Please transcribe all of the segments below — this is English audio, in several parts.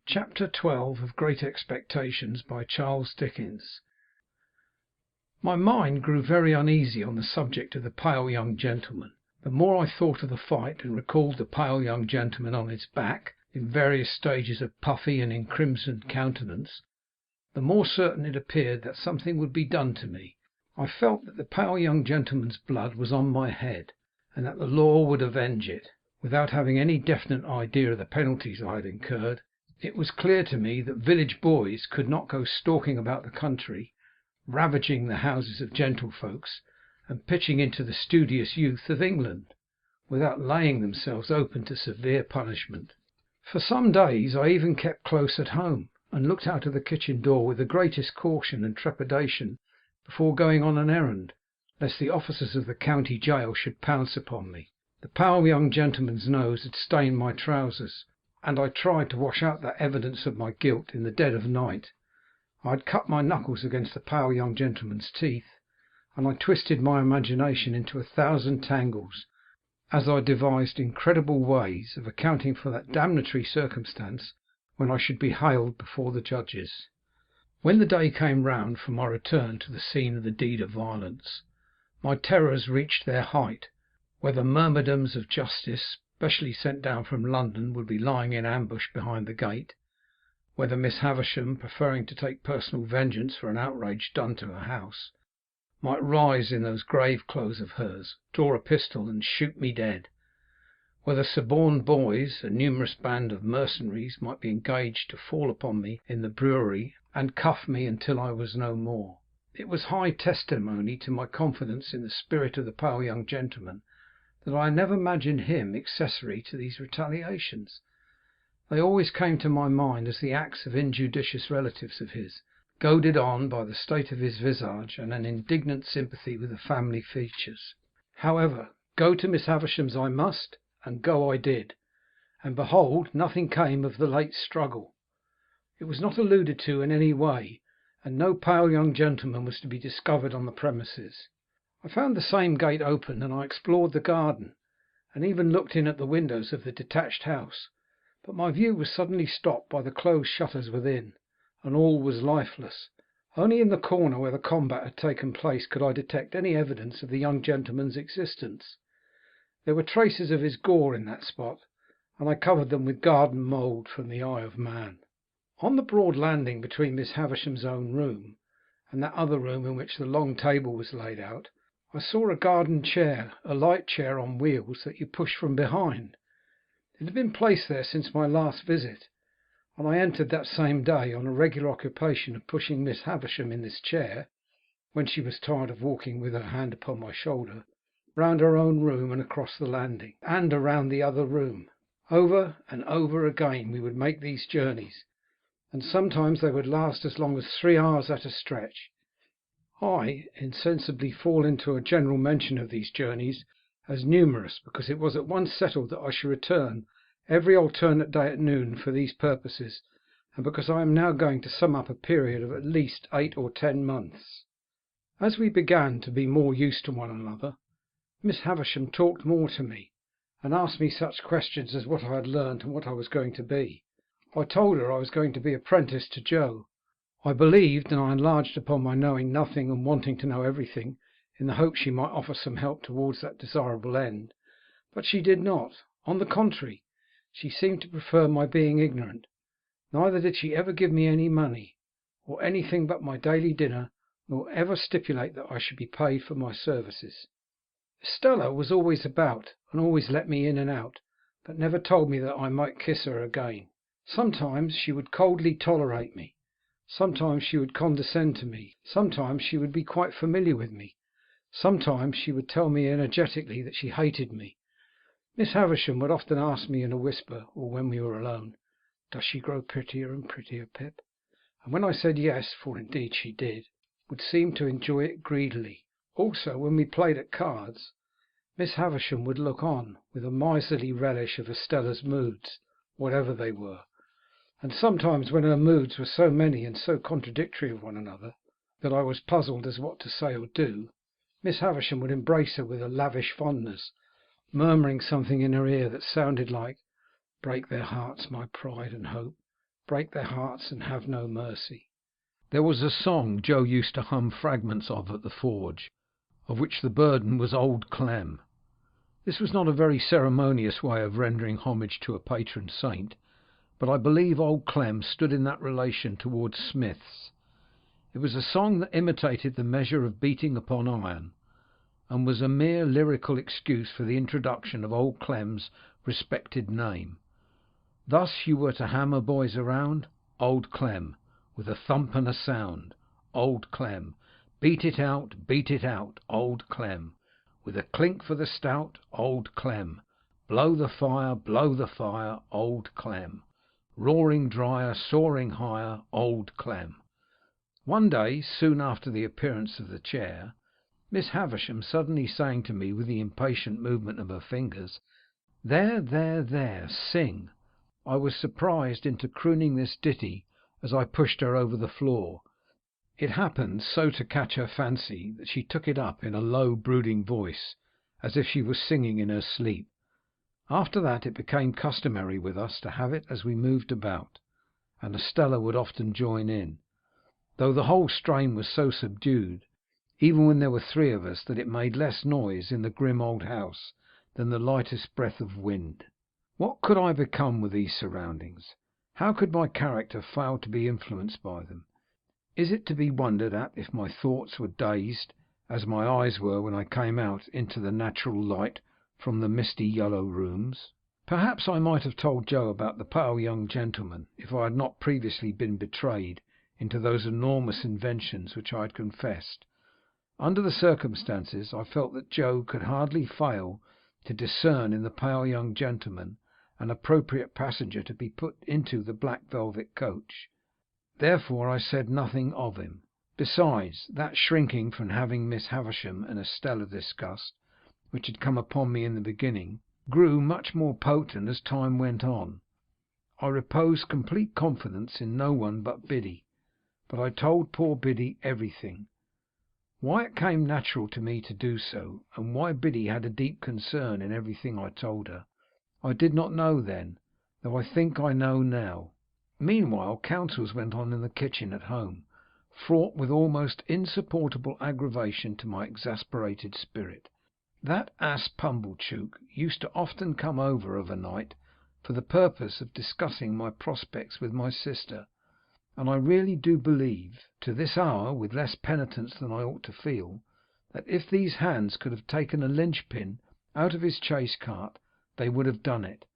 Chapter 12 of Great Expectations, by Charles Dickens. My mind grew very uneasy on the subject of the pale young gentleman. The more I thought of the fight, and recalled the pale young gentleman on his back, in various stages of puffy and encrimsoned countenance, the more certain it appeared that something would be done to me. I felt that the pale young gentleman's blood was on my head, and that the law would avenge it. Without having any definite idea of the penalties I had incurred, it was clear to me that village boys could not go stalking about the country, ravaging the houses of gentlefolks, and pitching into the studious youth of England, without laying themselves open to severe punishment. For some days I even kept close at home, and looked out of the kitchen door with the greatest caution and trepidation before going on an errand, lest the officers of the county gaol should pounce upon me. The pale young gentleman's nose had stained my trousers, and I tried to wash out that evidence of my guilt in the dead of night. I had cut my knuckles against the pale young gentleman's teeth, and I twisted my imagination into 1,000 tangles as I devised incredible ways of accounting for that damnatory circumstance when I should be haled before the judges. When the day came round for my return to the scene of the deed of violence, my terrors reached their height. Whether myrmidons of justice, specially sent down from London, would be lying in ambush behind the gate, whether Miss Havisham, preferring to take personal vengeance for an outrage done to her house, might rise in those grave clothes of hers, draw a pistol, and shoot me dead, whether suborned boys, a numerous band of mercenaries, might be engaged to fall upon me in the brewery and cuff me until I was no more, it was high testimony to my confidence in the spirit of the pale young gentleman that I never imagined him accessory to these retaliations. They always came to my mind as the acts of injudicious relatives of his, goaded on by the state of his visage and an indignant sympathy with the family features. However, go to Miss Havisham's I must, and go I did, and behold, nothing came of the late struggle. It was not alluded to in any way, and no pale young gentleman was to be discovered on the premises. I found the same gate open, and I explored the garden, and even looked in at the windows of the detached house, but my view was suddenly stopped by the closed shutters within, and all was lifeless. Only in the corner where the combat had taken place could I detect any evidence of the young gentleman's existence. There were traces of his gore in that spot, and I covered them with garden mould from the eye of man. On the broad landing between Miss Havisham's own room and that other room in which the long table was laid out, I saw a garden chair, a light chair on wheels that you push from behind. It had been placed there since my last visit, and I entered that same day on a regular occupation of pushing Miss Havisham in this chair, when she was tired of walking with her hand upon my shoulder, round her own room and across the landing, and around the other room. Over and over again we would make these journeys, and sometimes they would last as long as 3 hours at a stretch. I insensibly fall into a general mention of these journeys as numerous, because it was at once settled that I should return every alternate day at noon for these purposes, and because I am now going to sum up a period of at least 8 or 10 months. As we began to be more used to one another, Miss Havisham talked more to me, and asked me such questions as what I had learnt and what I was going to be. I told her I was going to be apprenticed to Joe. I believed, and I enlarged upon my knowing nothing and wanting to know everything, in the hope she might offer some help towards that desirable end. But she did not. On the contrary, she seemed to prefer my being ignorant. Neither did she ever give me any money, or anything but my daily dinner, nor ever stipulate that I should be paid for my services. Estella was always about, and always let me in and out, but never told me that I might kiss her again. Sometimes she would coldly tolerate me. Sometimes she would condescend to me. Sometimes she would be quite familiar with me. Sometimes she would tell me energetically that she hated me. Miss Havisham would often ask me in a whisper, or when we were alone, "Does she grow prettier and prettier, Pip?" And when I said yes, for indeed she did, would seem to enjoy it greedily. Also, when we played at cards, Miss Havisham would look on with a miserly relish of Estella's moods, whatever they were. And sometimes, when her moods were so many and so contradictory of one another that I was puzzled as what to say or do, Miss Havisham would embrace her with a lavish fondness, murmuring something in her ear that sounded like, "Break their hearts, my pride and hope. break their hearts and have no mercy. There was a song Joe used to hum fragments of at the forge, of which the burden was Old Clem. This was not a very ceremonious way of rendering homage to a patron saint, but I believe Old Clem stood in that relation towards smiths. It was a song that imitated the measure of beating upon iron, and was a mere lyrical excuse for the introduction of Old Clem's respected name. Thus you were to hammer boys around, Old Clem, with a thump and a sound, Old Clem, beat it out, Old Clem, with a clink for the stout, Old Clem, blow the fire, Old Clem, roaring drier, soaring higher, Old Clem. One day, soon after the appearance of the chair, Miss Havisham suddenly saying to me with the impatient movement of her fingers, there, sing, I was surprised into crooning this ditty as I pushed her over the floor. It happened so to catch her fancy that she took it up in a low, brooding voice, as if she was singing in her sleep. After that it became customary with us to have it as we moved about, and Estella would often join in, though the whole strain was so subdued, even when there were three of us, that it made less noise in the grim old house than the lightest breath of wind. What could I become with these surroundings? How could my character fail to be influenced by them? Is it to be wondered at if my thoughts were dazed, as my eyes were when I came out into the natural light from the misty yellow rooms? Perhaps I might have told Joe about the pale young gentleman, if I had not previously been betrayed into those enormous inventions which I had confessed. Under the circumstances, I felt that Joe could hardly fail to discern in the pale young gentleman an appropriate passenger to be put into the black velvet coach. Therefore I said nothing of him. Besides, that shrinking from having Miss Havisham and Estella discussed, which had come upon me in the beginning, grew much more potent as time went on. I reposed complete confidence in no one but Biddy, but I told poor Biddy everything. Why it came natural to me to do so, and why Biddy had a deep concern in everything I told her, I did not know then, though I think I know now. Meanwhile councils went on in the kitchen at home, fraught with almost insupportable aggravation to my exasperated spirit. That ass Pumblechook used to often come over of a night for the purpose of discussing my prospects with my sister, and I really do believe, to this hour, with less penitence than I ought to feel, that if these hands could have taken a linchpin out of his chaise cart, they would have done it.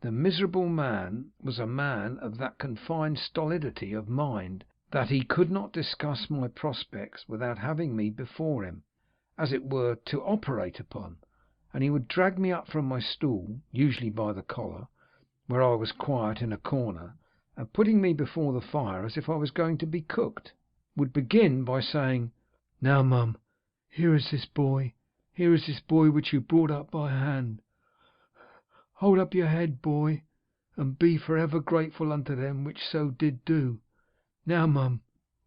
The miserable man was a man of that confined stolidity of mind that he could not discuss my prospects without having me before him, as it were, to operate upon, and he would drag me up from my stool, usually by the collar, where I was quiet in a corner, and putting me before the fire as if I was going to be cooked, would begin by saying, "Now, mum, here is this boy which you brought up by hand. Hold up your head, boy, and be for ever grateful unto them which so did do. Now, mum,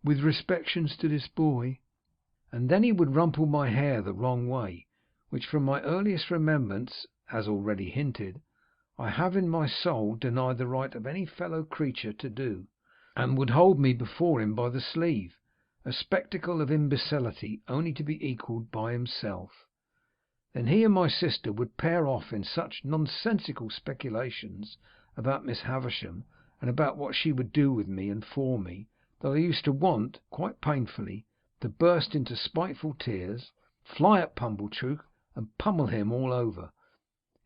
with respections to this boy." And then he would rumple my hair the wrong way, which from my earliest remembrance, as already hinted, I have in my soul denied the right of any fellow creature to do, and would hold me before him by the sleeve, a spectacle of imbecility only to be equalled by himself. Then he and my sister would pair off in such nonsensical speculations about Miss Havisham, and about what she would do with me and for me, that I used to want, quite painfully, to burst into spiteful tears, fly at Pumblechook, and pummel him all over.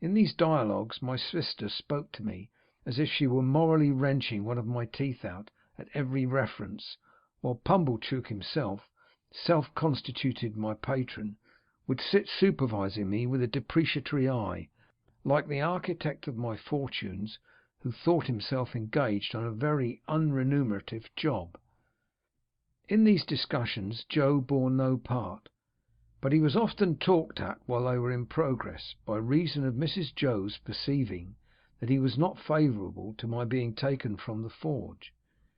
In these dialogues my sister spoke to me as if she were morally wrenching one of my teeth out at every reference, while Pumblechook himself, self-constituted my patron, would sit supervising me with a depreciatory eye, like the architect of my fortunes, who thought himself engaged on a very unremunerative job. In these discussions Joe bore no part, but he was often talked at while they were in progress, by reason of Mrs. Joe's perceiving that he was not favourable to my being taken from the forge.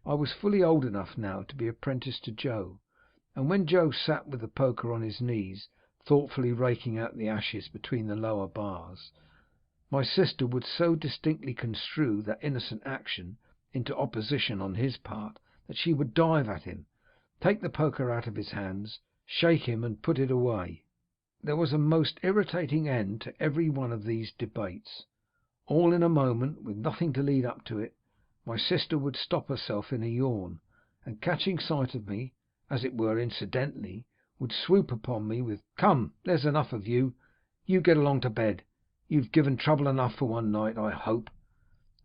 I was fully old enough now to be apprenticed to Joe, and when Joe sat with the poker on his knees, thoughtfully raking out the ashes between the lower bars, my sister would so distinctly construe that innocent action into opposition on his part that she would dive at him, take the poker out of his hands, shake him, and put it away. There was a most irritating end to every one of these debates. All in a moment, with nothing to lead up to it, my sister would stop herself in a yawn, and catching sight of me, as it were incidentally, would swoop upon me with, "Come, there's enough of you. You get along to bed. You've given trouble enough for one night, I hope,"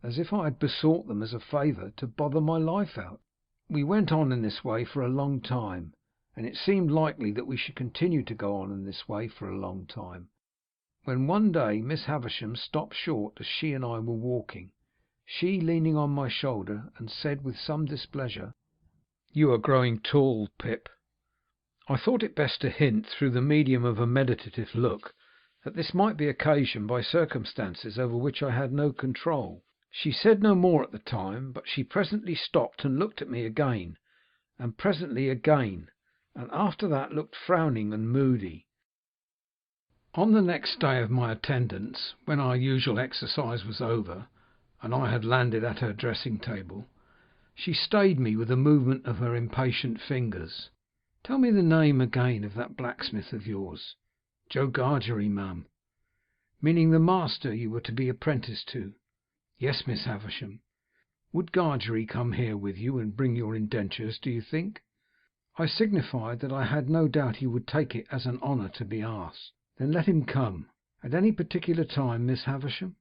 as if I had besought them as a favour to bother my life out. We went on in this way for a long time, and it seemed likely that we should continue to go on in this way for a long time, when one day Miss Havisham stopped short as she and I were walking, she leaning on my shoulder, and said with some displeasure, "You are growing tall, Pip." I thought it best to hint, through the medium of a meditative look, that this might be occasioned by circumstances over which I had no control. She said no more at the time, but she presently stopped and looked at me again, and presently again, and after that looked frowning and moody. On the next day of my attendance, when our usual exercise was over, and I had landed at her dressing table, she stayed me with a movement of her impatient fingers. "Tell me the name again of that blacksmith of yours." "Joe Gargery, ma'am." "Meaning the master you were to be apprenticed to?" "Yes, Miss Havisham." "Would Gargery come here with you and bring your indentures, do you think?" I signified that I had no doubt he would take it as an honour to be asked. "Then let him come." "At any particular time, Miss Havisham?"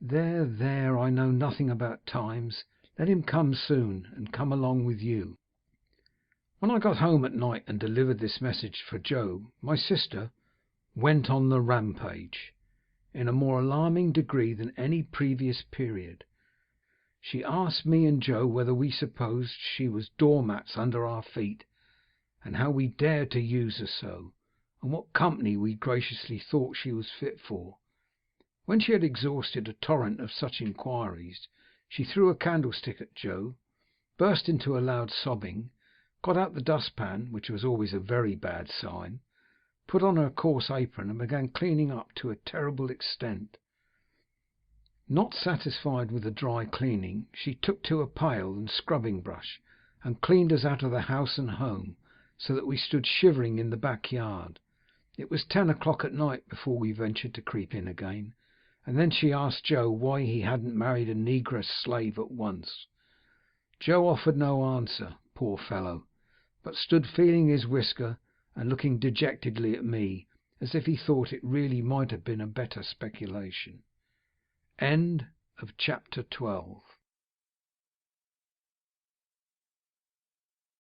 "There, there, I know nothing about times. Let him come soon, and come along with you." When I got home at night and delivered this message for Joe, my sister went on the rampage in a more alarming degree than any previous period. She asked me and Joe whether we supposed she was doormats under our feet, and how we dared to use her so, and what company we graciously thought she was fit for. When she had exhausted a torrent of such inquiries, she threw a candlestick at Joe, burst into a loud sobbing, got out the dustpan, which was always a very bad sign, put on her coarse apron, and began cleaning up to a terrible extent. Not satisfied with the dry cleaning, she took to a pail and scrubbing brush, and cleaned us out of the house and home, so that we stood shivering in the backyard. It was 10 o'clock at night before we ventured to creep in again, and then she asked Joe why he hadn't married a negress slave at once. Joe offered no answer, poor fellow, but stood feeling his whisker and looking dejectedly at me, as if he thought it really might have been a better speculation. End of chapter 12.